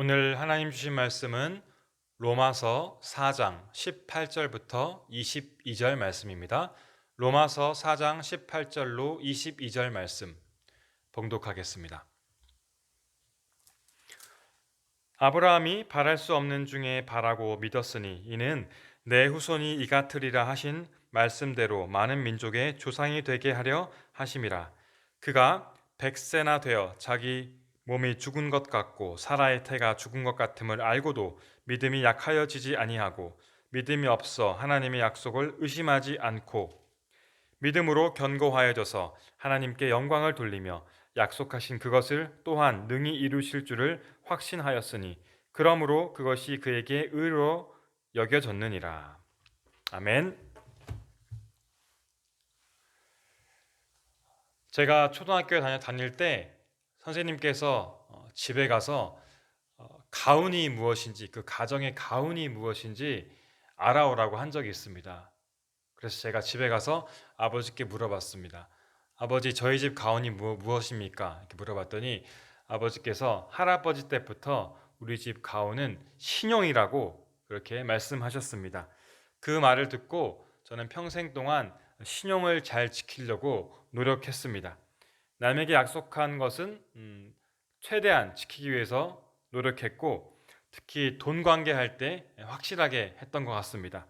오늘 하나님 주신 말씀은 로마서 4장 18절부터 22절 말씀입니다. 로마서 4장 18절로 22절 말씀 봉독하겠습니다. 아브라함이 바랄 수 없는 중에 바라고 믿었으니 이는 내 후손이 이같으리라 하신 말씀대로 많은 민족의 조상이 되게 하려 하심이라. 그가 100세나 되어 자기 몸이 죽은 것 같고 사라의 태가 죽은 것 같음을 알고도 믿음이 약하여지지 아니하고 믿음이 없어 하나님의 약속을 의심하지 않고 믿음으로 견고하여져서 하나님께 영광을 돌리며 약속하신 그것을 또한 능히 이루실 줄을 확신하였으니 그러므로 그것이 그에게 의로 여겨졌느니라. 아멘. 제가 초등학교에 다닐 때 선생님께서 집에 가서 가훈이 무엇인지, 그 가정의 가훈이 무엇인지 알아오라고 한 적이 있습니다. 그래서 제가 집에 가서 아버지께 물어봤습니다. 아버지, 저희 집 가훈이 무엇입니까? 이렇게 물어봤더니 아버지께서 할아버지 때부터 우리 집 가훈은 신용이라고 그렇게 말씀하셨습니다. 그 말을 듣고 저는 평생 동안 신용을 잘 지키려고 노력했습니다. 남에게 약속한 것은 최대한 지키기 위해서 노력했고, 특히 돈 관계할 때 확실하게 했던 것 같습니다.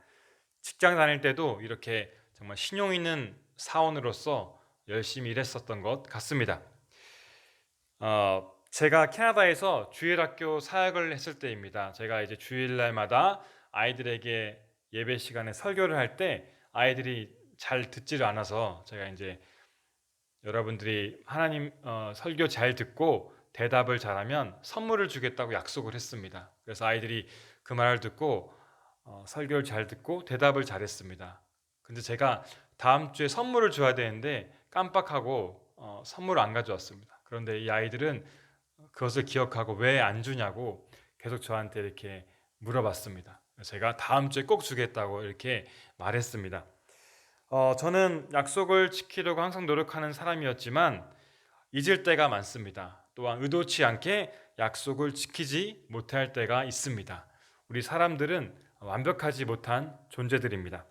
직장 다닐 때도 이렇게 정말 신용 있는 사원으로서 열심히 일했었던 것 같습니다. 제가 캐나다에서 주일학교 사역을 했을 때입니다. 제가 이제 주일날마다 아이들에게 예배 시간에 설교를 할 때 아이들이 잘 듣지를 않아서 제가 이제 여러분들이 하나님 설교 잘 듣고 대답을 잘하면 선물을 주겠다고 약속을 했습니다. 그래서 아이들이 그 말을 듣고 설교를 잘 듣고 대답을 잘했습니다. 근데 제가 다음 주에 선물을 줘야 되는데 깜빡하고 선물을 안 가져왔습니다. 그런데 이 아이들은 그것을 기억하고 왜 안 주냐고 계속 저한테 이렇게 물어봤습니다. 제가 다음 주에 꼭 주겠다고 이렇게 말했습니다. 저는 약속을 지키려고 항상 노력하는 사람이었지만 잊을 때가 많습니다. 또한 의도치 않게 약속을 지키지 못할 때가 있습니다. 우리 사람들은 완벽하지 못한 존재들입니다.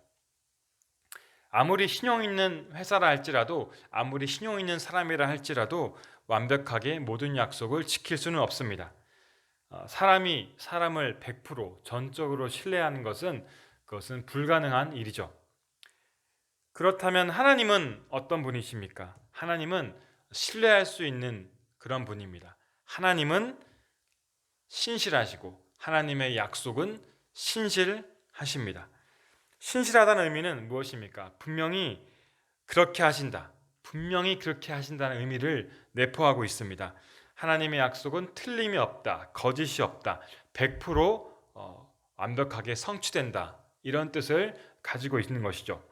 아무리 신용 있는 회사라 할지라도, 아무리 신용 있는 사람이라 할지라도 완벽하게 모든 약속을 지킬 수는 없습니다. 사람이 사람을 100% 전적으로 신뢰하는 그것은 불가능한 일이죠. 그렇다면 하나님은 어떤 분이십니까? 하나님은 신뢰할 수 있는 그런 분입니다. 하나님은 신실하시고 하나님의 약속은 신실하십니다. 신실하다는 의미는 무엇입니까? 분명히 그렇게 하신다. 분명히 그렇게 하신다는 의미를 내포하고 있습니다. 하나님의 약속은 틀림이 없다. 거짓이 없다. 100% 완벽하게 성취된다. 이런 뜻을 가지고 있는 것이죠.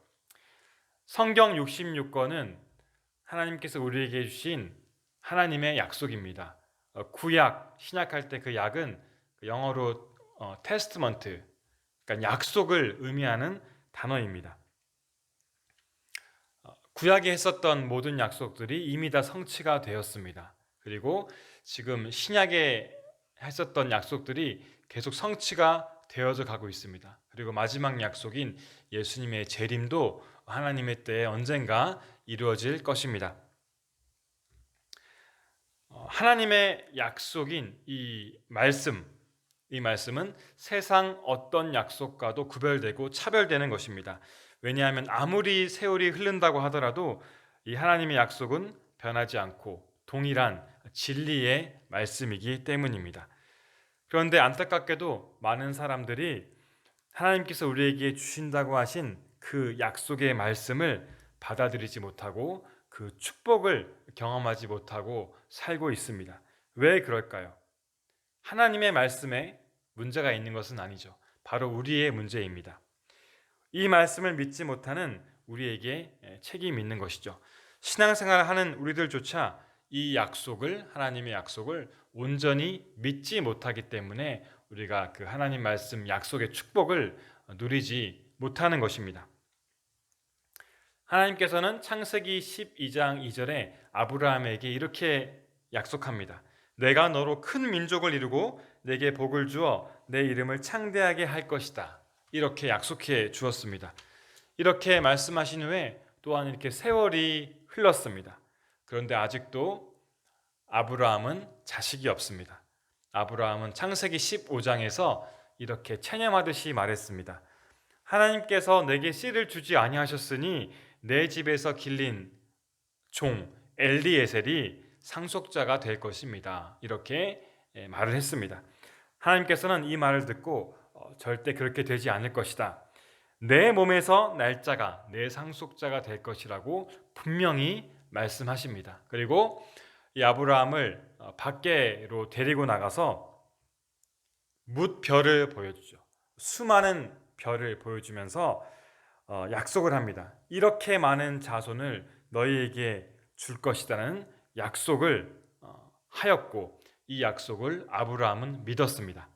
성경 66권은 하나님께서 우리에게 주신 하나님의 약속입니다. 구약, 신약할 때 그 약은 영어로 테스트먼트, 그러니까 약속을 의미하는 단어입니다. 구약에 했었던 모든 약속들이 이미 다 성취가 되었습니다. 그리고 지금 신약에 했었던 약속들이 계속 성취가 되어져 가고 있습니다. 그리고 마지막 약속인 예수님의 재림도 하나님의 때에 언젠가 이루어질 것입니다. 하나님의 약속인 이 말씀은 세상 어떤 약속과도 구별되고 차별되는 것입니다. 왜냐하면 아무리 세월이 흐른다고 하더라도 이 하나님의 약속은 변하지 않고 동일한 진리의 말씀이기 때문입니다. 그런데 안타깝게도 많은 사람들이 하나님께서 우리에게 주신다고 하신 그 약속의 말씀을 받아들이지 못하고 그 축복을 경험하지 못하고 살고 있습니다. 왜 그럴까요? 하나님의 말씀에 문제가 있는 것은 아니죠. 바로 우리의 문제입니다. 이 말씀을 믿지 못하는 우리에게 책임이 있는 것이죠. 신앙생활을 하는 우리들조차 이 하나님의 약속을 온전히 믿지 못하기 때문에 우리가 그 하나님 말씀 약속의 축복을 누리지 못하는 것입니다. 하나님께서는 창세기 12장 2절에 아브라함에게 이렇게 약속합니다. 내가 너로 큰 민족을 이루고 내게 복을 주어 내 이름을 창대하게 할 것이다. 이렇게 약속해 주었습니다. 이렇게 말씀하신 후에 또한 이렇게 세월이 흘렀습니다. 그런데 아직도 아브라함은 자식이 없습니다. 아브라함은 창세기 15장에서 이렇게 체념하듯이 말했습니다. 하나님께서 내게 씨를 주지 아니하셨으니 내 집에서 길린 종 엘리에셀이 상속자가 될 것입니다. 이렇게 말을 했습니다. 하나님께서는 이 말을 듣고 절대 그렇게 되지 않을 것이다. 내 몸에서 날짜가 내 상속자가 될 것이라고 분명히 말씀하십니다. 그리고 이 아브라함을 밖으로 데리고 나가서 뭇별을 보여주죠. 수많은 별을 보여주면서 약속을 합니다. 이렇게 많은 자손을 너희에게 줄 것이라는 약속을 하였고 이 약속을 아브라함은 믿었습니다.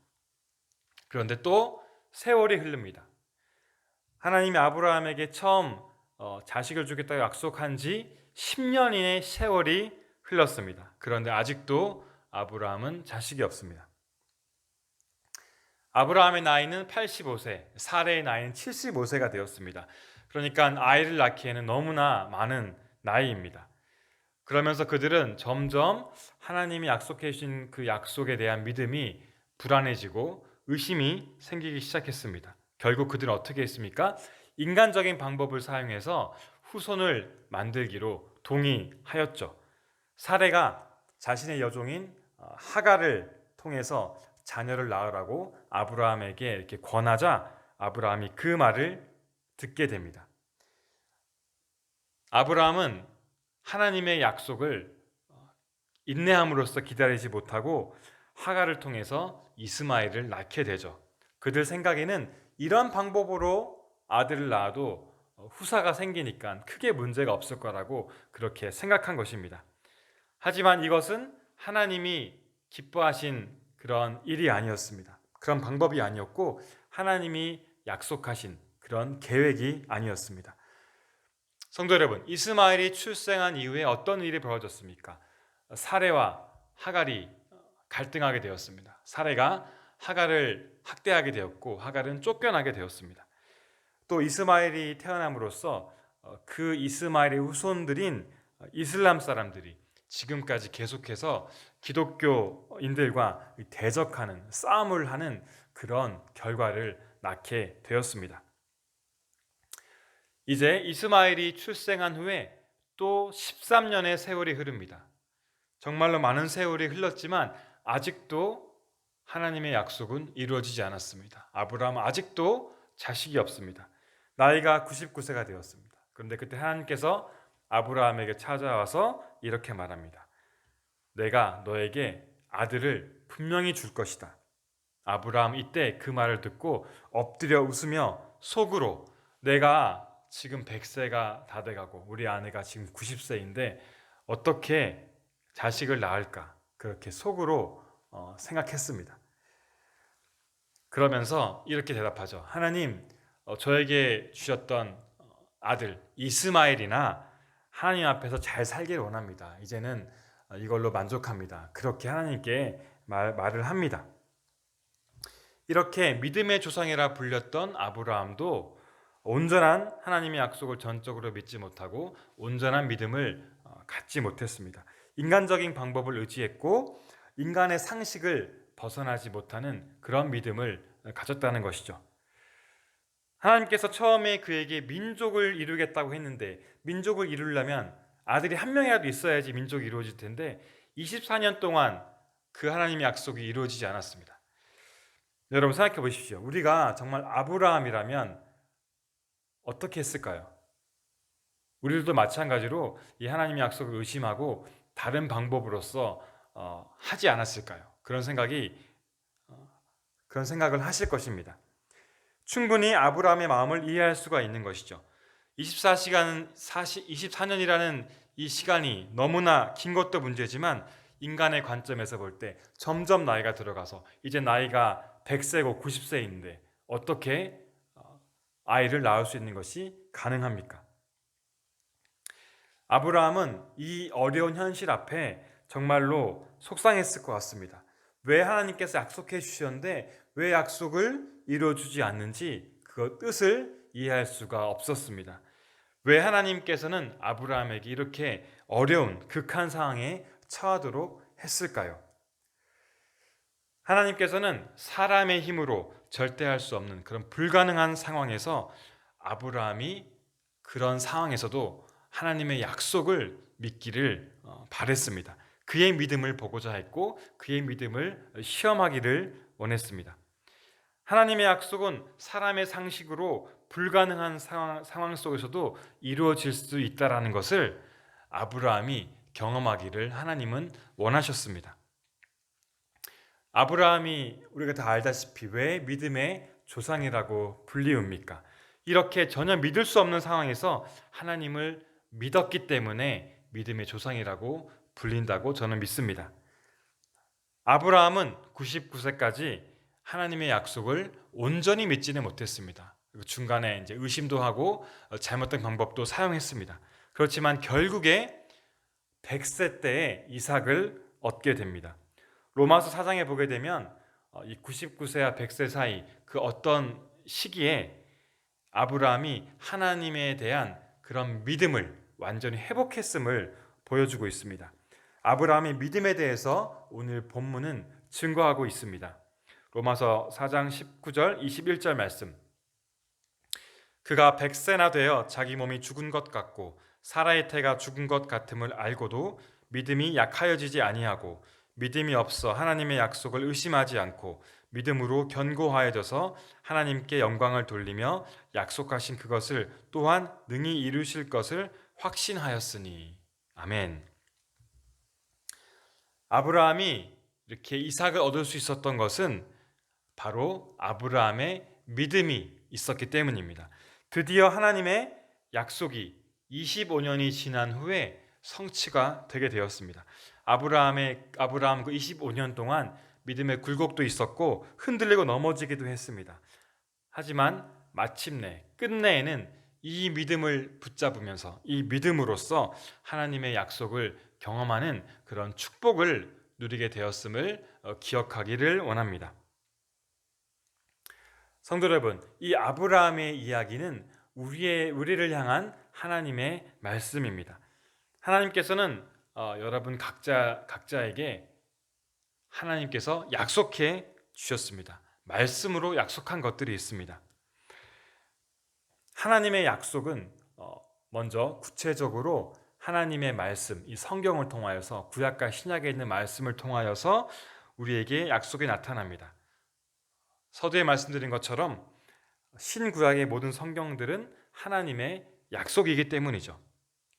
그런데 또 세월이 흐릅니다. 하나님이 아브라함에게 처음 자식을 주겠다고 약속한 지 10년의 세월이 흘렀습니다. 그런데 아직도 아브라함은 자식이 없습니다. 아브라함의 나이는 85세, 사레의 나이는 75세가 되었습니다. 그러니까 아이를 낳기에는 너무나 많은 나이입니다. 그러면서 그들은 점점 하나님이 약속해 주신 그 약속에 대한 믿음이 불안해지고 의심이 생기기 시작했습니다. 결국 그들은 어떻게 했습니까? 인간적인 방법을 사용해서 후손을 만들기로 동의하였죠. 사레가 자신의 여종인 하갈을 통해서 자녀를 낳으라고 아브라함에게 이렇게 권하자 아브라함이 그 말을 듣게 됩니다. 아브라함은 하나님의 약속을 인내함으로써 기다리지 못하고 하갈을 통해서 이스마엘을 낳게 되죠. 그들 생각에는 이런 방법으로 아들을 낳아도 후사가 생기니까 크게 문제가 없을 거라고 그렇게 생각한 것입니다. 하지만 이것은 하나님이 기뻐하신 그런 일이 아니었습니다. 그런 방법이 아니었고 하나님이 약속하신 그런 계획이 아니었습니다. 성도 여러분, 이스마엘이 출생한 이후에 어떤 일이 벌어졌습니까? 사레와 하갈이 갈등하게 되었습니다. 사레가 하갈을 학대하게 되었고 하갈은 쫓겨나게 되었습니다. 또 이스마엘이 태어남으로써 그 이스마엘의 후손들인 이슬람 사람들이 지금까지 계속해서 기독교인들과 대적하는 싸움을 하는 그런 결과를 낳게 되었습니다. 이제 이스마엘이 출생한 후에 또 13년의 세월이 흐릅니다. 정말로 많은 세월이 흘렀지만 아직도 하나님의 약속은 이루어지지 않았습니다. 아브라함은 아직도 자식이 없습니다. 나이가 99세가 되었습니다. 그런데 그때 하나님께서 아브라함에게 찾아와서 이렇게 말합니다. 내가 너에게 아들을 분명히 줄 것이다. 아브라함 이때 그 말을 듣고 엎드려 웃으며 속으로 내가 지금 100세가 다 돼가고 우리 아내가 지금 90세인데 어떻게 자식을 낳을까 그렇게 속으로 생각했습니다. 그러면서 이렇게 대답하죠. 하나님 저에게 주셨던 아들 이스마엘이나 하나님 앞에서 잘 살기를 원합니다. 이제는 이걸로 만족합니다. 그렇게 하나님께 말을 합니다. 이렇게 믿음의 조상이라 불렸던 아브라함도 온전한 하나님의 약속을 전적으로 믿지 못하고 온전한 믿음을 갖지 못했습니다. 인간적인 방법을 의지했고 인간의 상식을 벗어나지 못하는 그런 믿음을 가졌다는 것이죠. 하나님께서 처음에 그에게 민족을 이루겠다고 했는데 민족을 이루려면 아들이 한 명이라도 있어야지 민족이 이루어질 텐데 24년 동안 그 하나님의 약속이 이루어지지 않았습니다. 여러분 생각해 보십시오. 우리가 정말 아브라함이라면 어떻게 했을까요? 우리들도 마찬가지로 이 하나님의 약속을 의심하고 다른 방법으로서 하지 않았을까요? 그런 생각을 하실 것입니다. 충분히 아브라함의 마음을 이해할 수가 있는 것이죠. 24년이라는 이 시간이 너무나 긴 것도 문제지만 인간의 관점에서 볼 때 점점 나이가 들어가서 이제 나이가 100세고 90세인데 어떻게 아이를 낳을 수 있는 것이 가능합니까? 아브라함은 이 어려운 현실 앞에 정말로 속상했을 것 같습니다. 왜 하나님께서 약속해 주셨는데 왜 약속을 이루어주지 않는지 그 뜻을 이해할 수가 없었습니다. 왜 하나님께서는 아브라함에게 이렇게 어려운 극한 상황에 처하도록 했을까요? 하나님께서는 사람의 힘으로 절대 할 수 없는 그런 불가능한 상황에서 아브라함이 그런 상황에서도 하나님의 약속을 믿기를 바랬습니다. 그의 믿음을 보고자 했고 그의 믿음을 시험하기를 원했습니다. 하나님의 약속은 사람의 상식으로 불가능한 상황 속에서도 이루어질 수 있다는 것을 아브라함이 경험하기를 하나님은 원하셨습니다. 아브라함이 우리가 다 알다시피 왜 믿음의 조상이라고 불리웁니까? 이렇게 전혀 믿을 수 없는 상황에서 하나님을 믿었기 때문에 믿음의 조상이라고 불린다고 저는 믿습니다. 아브라함은 99세까지 하나님의 약속을 온전히 믿지는 못했습니다. 중간에 이제 의심도 하고 잘못된 방법도 사용했습니다. 그렇지만 결국에 100세 때에 이삭을 얻게 됩니다. 로마서 4장에 보게 되면 이 99세와 100세 사이 그 어떤 시기에 아브라함이 하나님에 대한 그런 믿음을 완전히 회복했음을 보여주고 있습니다. 아브라함의 믿음에 대해서 오늘 본문은 증거하고 있습니다. 로마서 4장 19절 21절 말씀. 그가 100세나 되어 자기 몸이 죽은 것 같고 사라의 태가 죽은 것 같음을 알고도 믿음이 약하여지지 아니하고 믿음이 없어 하나님의 약속을 의심하지 않고 믿음으로 견고하여져서 하나님께 영광을 돌리며 약속하신 그것을 또한 능히 이루실 것을 확신하였으니. 아멘. 아브라함이 이렇게 이삭을 얻을 수 있었던 것은 바로 아브라함의 믿음이 있었기 때문입니다. 드디어 하나님의 약속이 25년이 지난 후에 성취가 되게 되었습니다. 아브라함 그 25년 동안 믿음의 굴곡도 있었고 흔들리고 넘어지기도 했습니다. 하지만 마침내 끝내에는 이 믿음을 붙잡으면서 이 믿음으로써 하나님의 약속을 경험하는 그런 축복을 누리게 되었음을 기억하기를 원합니다. 성도 여러분, 이 아브라함의 이야기는 우리를 향한 하나님의 말씀입니다. 하나님께서는 여러분 각자에게 하나님께서 약속해 주셨습니다. 말씀으로 약속한 것들이 있습니다. 하나님의 약속은 먼저 구체적으로 하나님의 말씀, 이 성경을 통하여서 구약과 신약에 있는 말씀을 통하여서 우리에게 약속이 나타납니다. 서두에 말씀드린 것처럼 신구약의 모든 성경들은 하나님의 약속이기 때문이죠.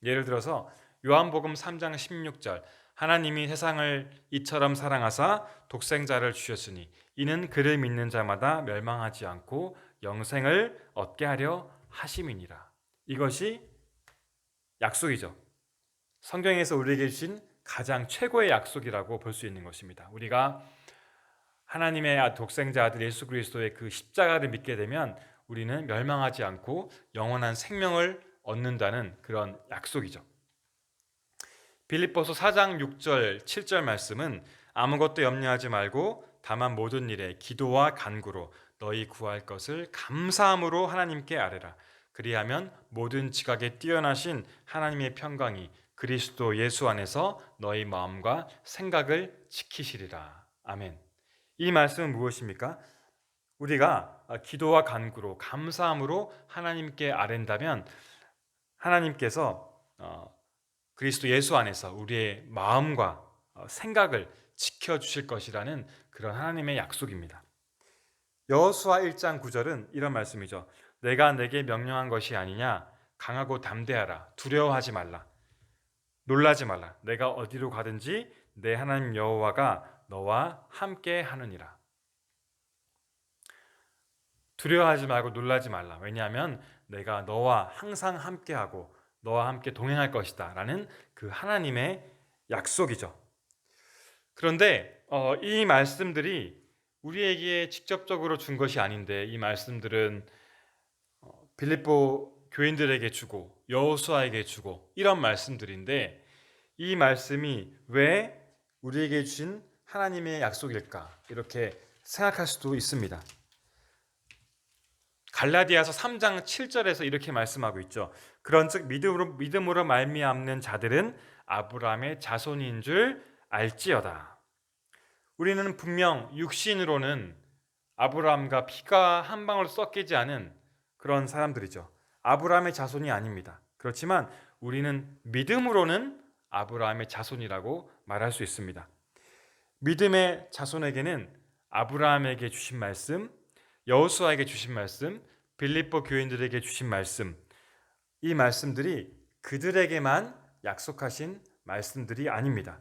예를 들어서 요한복음 3장 16절 하나님이 세상을 이처럼 사랑하사 독생자를 주셨으니 이는 그를 믿는 자마다 멸망하지 않고 영생을 얻게 하려 하심이니라. 이것이 약속이죠. 성경에서 우리에게 주신 가장 최고의 약속이라고 볼 수 있는 것입니다. 우리가 하나님의 독생자 아들 예수 그리스도의 그 십자가를 믿게 되면 우리는 멸망하지 않고 영원한 생명을 얻는다는 그런 약속이죠. 빌립보서 4장 6절 7절 말씀은 아무것도 염려하지 말고 다만 모든 일에 기도와 간구로 너희 구할 것을 감사함으로 하나님께 아뢰라. 그리하면 모든 지각에 뛰어나신 하나님의 평강이 그리스도 예수 안에서 너희 마음과 생각을 지키시리라. 아멘. 이 말씀은 무엇입니까? 우리가 기도와 간구로 감사함으로 하나님께 아뢰다면 하나님께서 그리스도 예수 안에서 우리의 마음과 생각을 지켜주실 것이라는 그런 하나님의 약속입니다. 여호수아 1장 9절은 이런 말씀이죠. 내가 내게 명령한 것이 아니냐? 강하고 담대하라. 두려워하지 말라. 놀라지 말라. 내가 어디로 가든지 내 하나님 여호와가 너와 함께 하느니라. 두려워하지 말고 놀라지 말라. 왜냐하면 내가 너와 항상 함께하고 너와 함께 동행할 것이다 라는 그 하나님의 약속이죠. 그런데 이 말씀들이 우리에게 직접적으로 준 것이 아닌데 이 말씀들은 빌립보 교인들에게 주고 여호수아에게 주고 이런 말씀들인데 이 말씀이 왜 우리에게 주신 하나님의 약속일까? 이렇게 생각할 수도 있습니다. 갈라디아서 3장 7절에서 이렇게 말씀하고 있죠. 그런즉 믿음으로 말미암는 자들은 아브라함의 자손인 줄 알지어다. 우리는 분명 육신으로는 아브라함과 피가 한 방울 섞이지 않은 그런 사람들이죠. 아브라함의 자손이 아닙니다. 그렇지만 우리는 믿음으로는 아브라함의 자손이라고 말할 수 있습니다. 믿음의 자손에게는 아브라함에게 주신 말씀, 여호수아에게 주신 말씀, 빌립보 교인들에게 주신 말씀, 이 말씀들이 그들에게만 약속하신 말씀들이 아닙니다.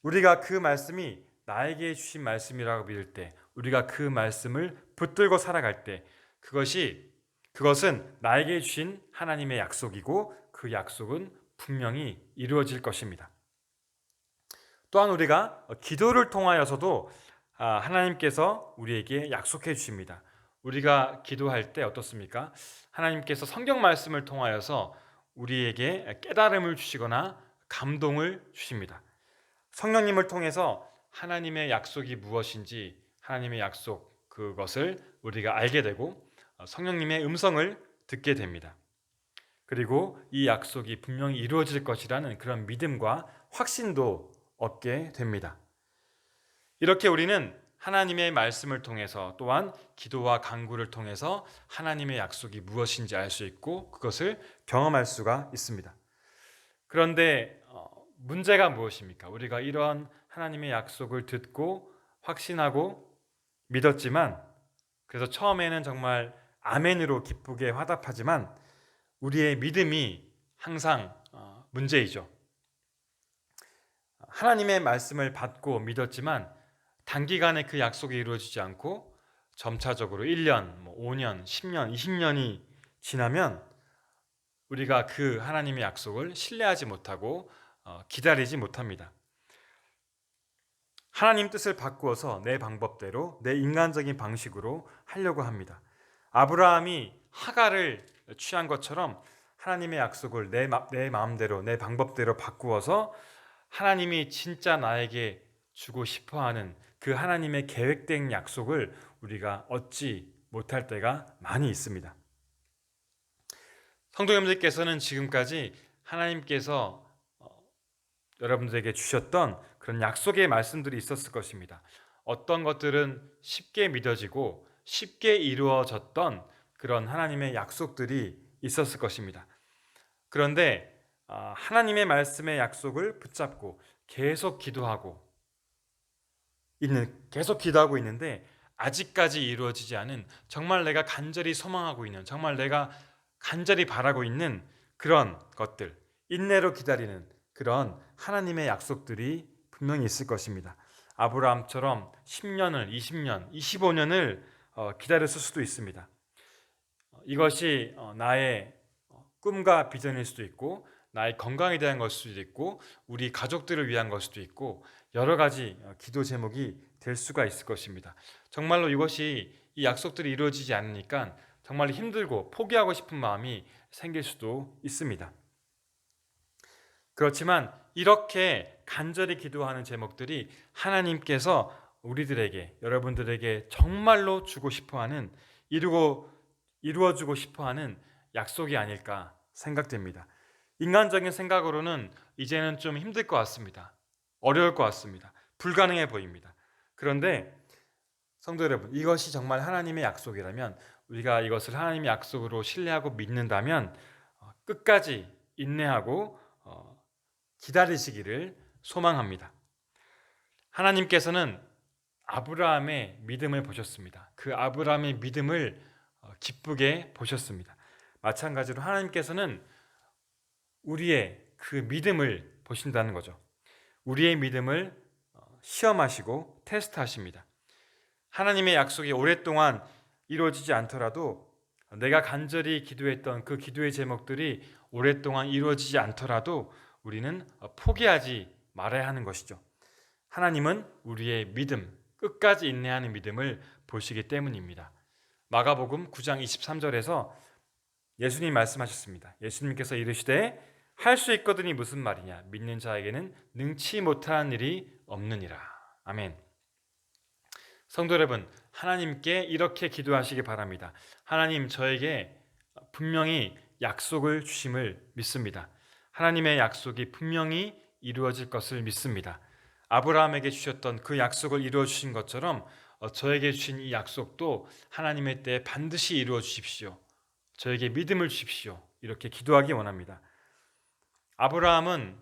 우리가 그 말씀이 나에게 주신 말씀이라고 믿을 때, 우리가 그 말씀을 붙들고 살아갈 때, 그것은 나에게 주신 하나님의 약속이고 그 약속은 분명히 이루어질 것입니다. 또한 우리가 기도를 통하여서도 하나님께서 우리에게 약속해 주십니다. 우리가 기도할 때 어떻습니까? 하나님께서 성경 말씀을 통하여서 우리에게 깨달음을 주시거나 감동을 주십니다. 성령님을 통해서 하나님의 약속이 무엇인지 하나님의 약속 그것을 우리가 알게 되고 성령님의 음성을 듣게 됩니다. 그리고 이 약속이 분명히 이루어질 것이라는 그런 믿음과 확신도 얻게 됩니다. 이렇게 우리는 하나님의 말씀을 통해서 또한 기도와 간구를 통해서 하나님의 약속이 무엇인지 알 수 있고 그것을 경험할 수가 있습니다. 그런데 문제가 무엇입니까? 우리가 이러한 하나님의 약속을 듣고 확신하고 믿었지만 그래서 처음에는 정말 아멘으로 기쁘게 화답하지만 우리의 믿음이 항상 문제이죠. 하나님의 말씀을 받고 믿었지만 단기간에 그 약속이 이루어지지 않고 점차적으로 1년, 5년, 10년, 20년이 지나면 우리가 그 하나님의 약속을 신뢰하지 못하고 기다리지 못합니다. 하나님 뜻을 바꾸어서 내 방법대로 내 인간적인 방식으로 하려고 합니다. 아브라함이 하갈을 취한 것처럼 하나님의 약속을 내 마음대로 내 방법대로 바꾸어서 하나님이 진짜 나에게 주고 싶어하는 그 하나님의 계획된 약속을 우리가 얻지 못할 때가 많이 있습니다. 성도님들께서는 지금까지 하나님께서 여러분들에게 주셨던 그런 약속의 말씀들이 있었을 것입니다. 어떤 것들은 쉽게 믿어지고 쉽게 이루어졌던 그런 하나님의 약속들이 있었을 것입니다. 그런데 하나님의 말씀의 약속을 붙잡고 계속 기도하고 있는데 아직까지 이루어지지 않은 정말 내가 간절히 소망하고 있는 정말 내가 간절히 바라고 있는 그런 것들 인내로 기다리는 그런 하나님의 약속들이 분명히 있을 것입니다. 아브라함처럼 10년을 20년 25년을 기다렸을 수도 있습니다. 이것이 나의 꿈과 비전일 수도 있고 나의 건강에 대한 것일 수도 있고 우리 가족들을 위한 것일 수도 있고 여러 가지 기도 제목이 될 수가 있을 것입니다. 정말로 이 약속들이 이루어지지 않으니까 정말 힘들고 포기하고 싶은 마음이 생길 수도 있습니다. 그렇지만 이렇게 간절히 기도하는 제목들이 하나님께서 우리들에게 여러분들에게 정말로 주고 싶어하는 이루어주고 싶어하는 약속이 아닐까 생각됩니다. 인간적인 생각으로는 이제는 좀 힘들 것 같습니다. 어려울 것 같습니다. 불가능해 보입니다. 그런데 성도 여러분, 이것이 정말 하나님의 약속이라면 우리가 이것을 하나님의 약속으로 신뢰하고 믿는다면 끝까지 인내하고 기다리시기를 소망합니다. 하나님께서는 아브라함의 믿음을 보셨습니다. 그 아브라함의 믿음을 기쁘게 보셨습니다. 마찬가지로 하나님께서는 우리의 그 믿음을 보신다는 거죠. 우리의 믿음을 시험하시고 테스트하십니다. 하나님의 약속이 오랫동안 이루어지지 않더라도 내가 간절히 기도했던 그 기도의 제목들이 오랫동안 이루어지지 않더라도 우리는 포기하지 말아야 하는 것이죠. 하나님은 우리의 믿음, 끝까지 인내하는 믿음을 보시기 때문입니다. 마가복음 9장 23절에서 예수님 말씀하셨습니다. 예수님께서 이르시되 할 수 있거든이 무슨 말이냐? 믿는 자에게는 능치 못한 일이 없느니라. 아멘. 성도 여러분, 하나님께 이렇게 기도하시기 바랍니다. 하나님, 저에게 분명히 약속을 주심을 믿습니다. 하나님의 약속이 분명히 이루어질 것을 믿습니다. 아브라함에게 주셨던 그 약속을 이루어 주신 것처럼 저에게 주신 이 약속도 하나님의 때에 반드시 이루어 주십시오. 저에게 믿음을 주십시오. 이렇게 기도하기 원합니다. 아브라함은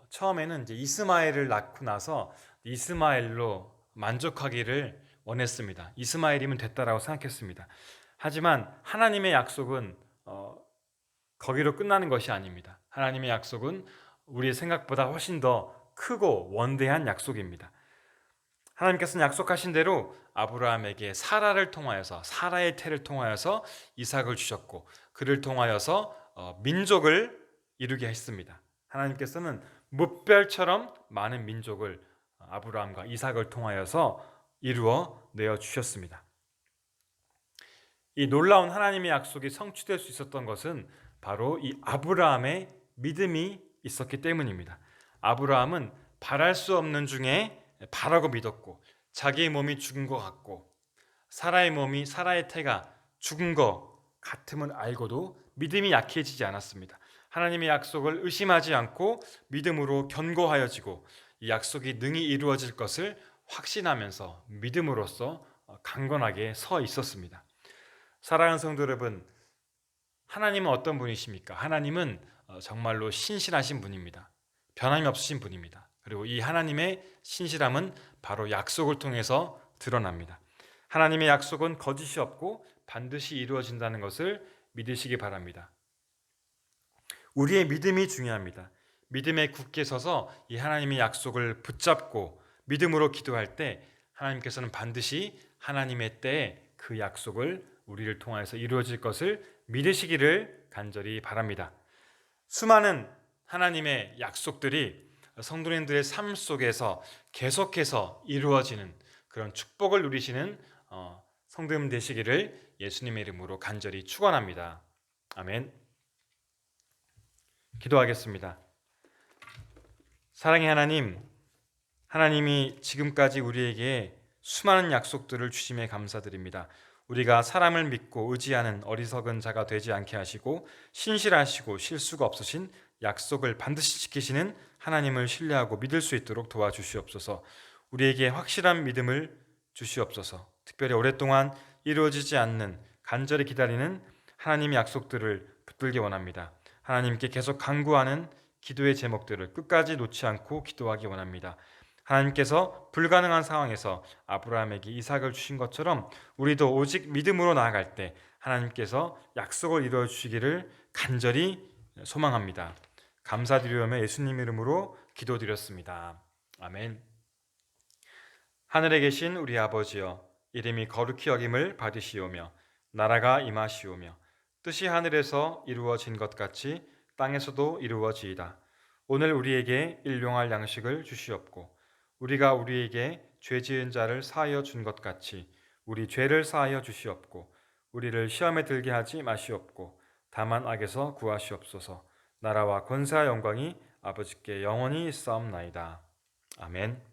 처음에는 이제 이스마엘을 낳고 나서 이스마엘로 만족하기를 원했습니다. 이스마엘이면 됐다라고 생각했습니다. 하지만 하나님의 약속은 거기로 끝나는 것이 아닙니다. 하나님의 약속은 우리의 생각보다 훨씬 더 크고 원대한 약속입니다. 하나님께서는 약속하신 대로 아브라함에게 사라를 통하여서, 사라의 태를 통하여서 이삭을 주셨고, 그를 통하여서 민족을 이루게 했습니다. 하나님께서는 무별처럼 많은 민족을 아브라함과 이삭을 통하여서 이루어 내어 주셨습니다. 이 놀라운 하나님의 약속이 성취될 수 있었던 것은 바로 이 아브라함의 믿음이 있었기 때문입니다. 아브라함은 바랄 수 없는 중에 바라고 믿었고, 자기의 몸이 죽은 것 같고, 사라의 태가 죽은 것 같음을 알고도 믿음이 약해지지 않았습니다. 하나님의 약속을 의심하지 않고 믿음으로 견고하여지고, 이 약속이 능히 이루어질 것을 확신하면서 믿음으로써 강건하게 서 있었습니다. 사랑하는 성도 여러분, 하나님은 어떤 분이십니까? 하나님은 정말로 신실하신 분입니다. 변함이 없으신 분입니다. 그리고 이 하나님의 신실함은 바로 약속을 통해서 드러납니다. 하나님의 약속은 거짓이 없고 반드시 이루어진다는 것을 믿으시기 바랍니다. 우리의 믿음이 중요합니다. 믿음에 굳게 서서 이 하나님의 약속을 붙잡고 믿음으로 기도할 때 하나님께서는 반드시 하나님의 때에 그 약속을 우리를 통해서 이루어질 것을 믿으시기를 간절히 바랍니다. 수많은 하나님의 약속들이 성도님들의 삶 속에서 계속해서 이루어지는 그런 축복을 누리시는 성도님 되시기를 예수님의 이름으로 간절히 축원합니다. 아멘. 기도하겠습니다. 사랑의 하나님, 하나님이 지금까지 우리에게 수많은 약속들을 주심에 감사드립니다. 우리가 사람을 믿고 의지하는 어리석은 자가 되지 않게 하시고 신실하시고 실수가 없으신 약속을 반드시 지키시는 하나님을 신뢰하고 믿을 수 있도록 도와주시옵소서. 우리에게 확실한 믿음을 주시옵소서. 특별히 오랫동안 이루어지지 않는 간절히 기다리는 하나님의 약속들을 붙들기 원합니다. 하나님께 계속 간구하는 기도의 제목들을 끝까지 놓지 않고 기도하기 원합니다. 하나님께서 불가능한 상황에서 아브라함에게 이삭을 주신 것처럼 우리도 오직 믿음으로 나아갈 때 하나님께서 약속을 이루어 주시기를 간절히 소망합니다. 감사드리오며 예수님 이름으로 기도드렸습니다. 아멘. 하늘에 계신 우리 아버지여, 이름이 거룩히 여김을 받으시오며 나라가 임하시오며 뜻이 하늘에서 이루어진 것 같이 땅에서도 이루어지이다. 오늘 우리에게 일용할 양식을 주시옵고 우리가 우리에게 죄 지은 자를 사하여 준 것 같이 우리 죄를 사하여 주시옵고 우리를 시험에 들게 하지 마시옵고 다만 악에서 구하시옵소서. 나라와 권세와 영광이 아버지께 영원히 있사옵나이다. 아멘.